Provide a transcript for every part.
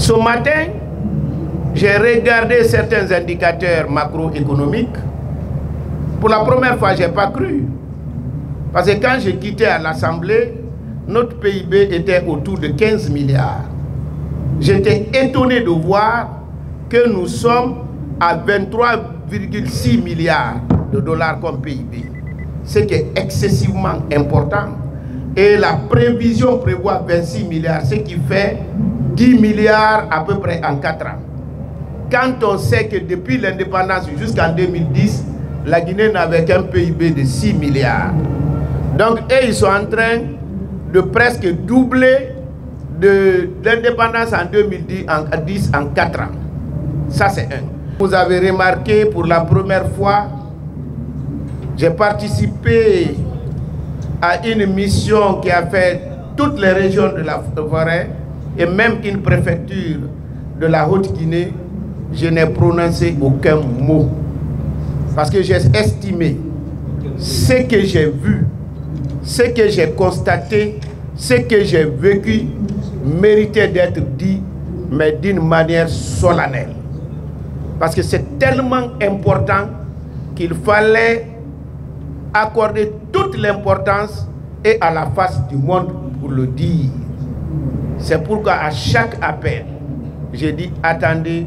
Ce matin, j'ai regardé certains indicateurs macroéconomiques. Pour la première fois, je n'ai pas cru. Parce que quand j'ai quitté à l'Assemblée, notre PIB était autour de 15 milliards. J'étais étonné de voir que nous sommes à 23,6 milliards de dollars comme PIB. Ce qui est excessivement important. Et la prévision prévoit 26 milliards, ce qui fait 10 milliards à peu près en 4 ans. Quand on sait que depuis l'indépendance jusqu'en 2010, la Guinée n'avait qu'un PIB de 6 milliards. Donc, ils sont en train de presque doubler de l'indépendance en 2010 en 4 ans. Ça, c'est un. Vous avez remarqué, pour la première fois, j'ai participé à une mission qui a fait toutes les régions de la forêt et même une préfecture de la Haute-Guinée. Je n'ai prononcé aucun mot parce que j'ai estimé ce que j'ai vu, ce que j'ai constaté, ce que j'ai vécu méritait d'être dit, mais d'une manière solennelle. Parce que c'est tellement important qu'il fallait accorder toute l'importance et à la face du monde pour le dire. C'est pourquoi à chaque appel, j'ai dit attendez,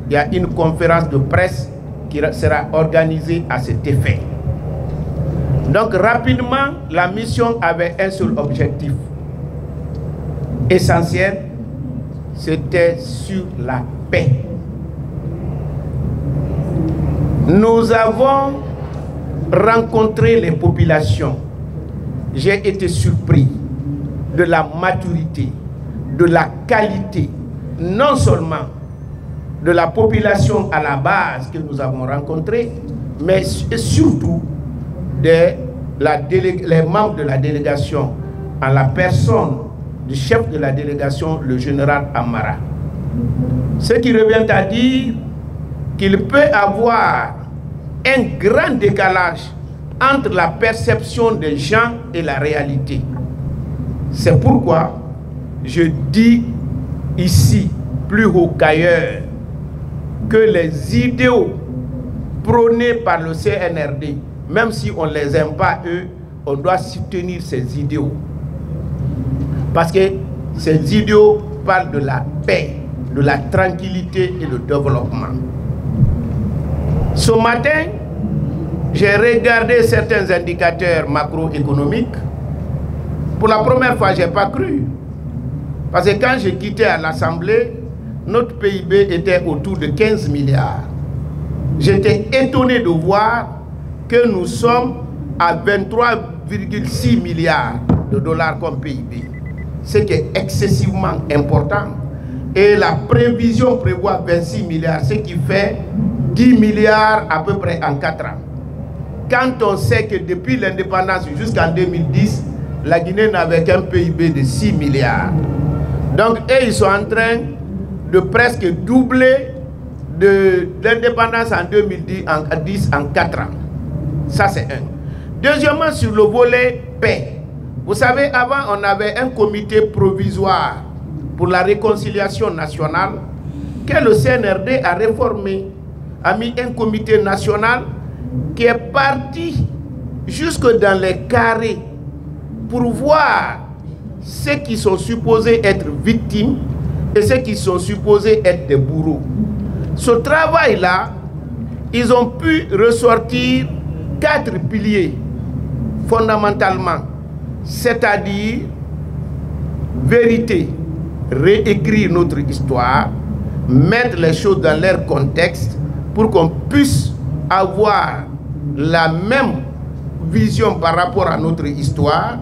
il y a une conférence de presse qui sera organisée à cet effet. Donc rapidement, la mission avait un seul objectif essentiel, c'était sur la paix. Nous avons rencontré les populations. J'ai été surpris de la maturité, de la qualité, non seulement de la population à la base que nous avons rencontrée, mais surtout les membres de la délégation, en la personne du chef de la délégation, le général Amara. Ce qui revient à dire qu'il peut avoir un grand décalage entre la perception des gens et la réalité. C'est pourquoi je dis ici, plus haut qu'ailleurs, que les idéaux prônés par le CNRD, même si on ne les aime pas eux, on doit soutenir ces idéaux. Parce que ces idéaux parlent de la paix, de la tranquillité et le développement. Ce matin, j'ai regardé certains indicateurs macroéconomiques. Pour la première fois, je n'ai pas cru. Parce que quand j'ai quitté à l'Assemblée, notre PIB était autour de 15 milliards. J'étais étonné de voir que nous sommes à 23,6 milliards de dollars comme PIB. Ce qui est excessivement important. Et la prévision prévoit 26 milliards, ce qui fait 10 milliards à peu près en 4 ans. Quand on sait que depuis l'indépendance jusqu'en 2010, la Guinée n'avait qu'un PIB de 6 milliards. Donc, ils sont en train de presque doubler de l'indépendance en 2010 en 4 ans. Ça, c'est un. Deuxièmement, sur le volet paix. Vous savez, avant, on avait un comité provisoire pour la réconciliation nationale que le CNRD a réformé, a mis un comité national qui est parti jusque dans les carrés pour voir ceux qui sont supposés être victimes et ceux qui sont supposés être des bourreaux. Ce travail-là, ils ont pu ressortir 4 piliers fondamentalement, c'est-à-dire vérité, réécrire notre histoire, mettre les choses dans leur contexte pour qu'on puisse avoir la même vision par rapport à notre histoire.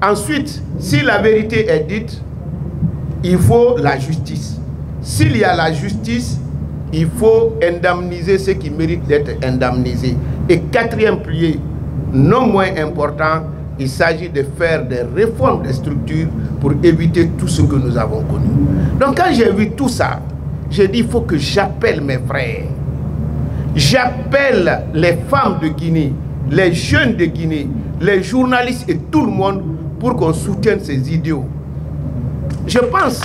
Ensuite, si la vérité est dite, il faut la justice. S'il y a la justice, il faut indemniser ceux qui méritent d'être indemnisés. Et 4e pilier, non moins important, il s'agit de faire des réformes des structures pour éviter tout ce que nous avons connu. Donc quand j'ai vu tout ça, j'ai dit il faut que j'appelle mes frères. J'appelle les femmes de Guinée, les jeunes de Guinée, les journalistes et tout le monde pour qu'on soutienne ces idéaux. Je pense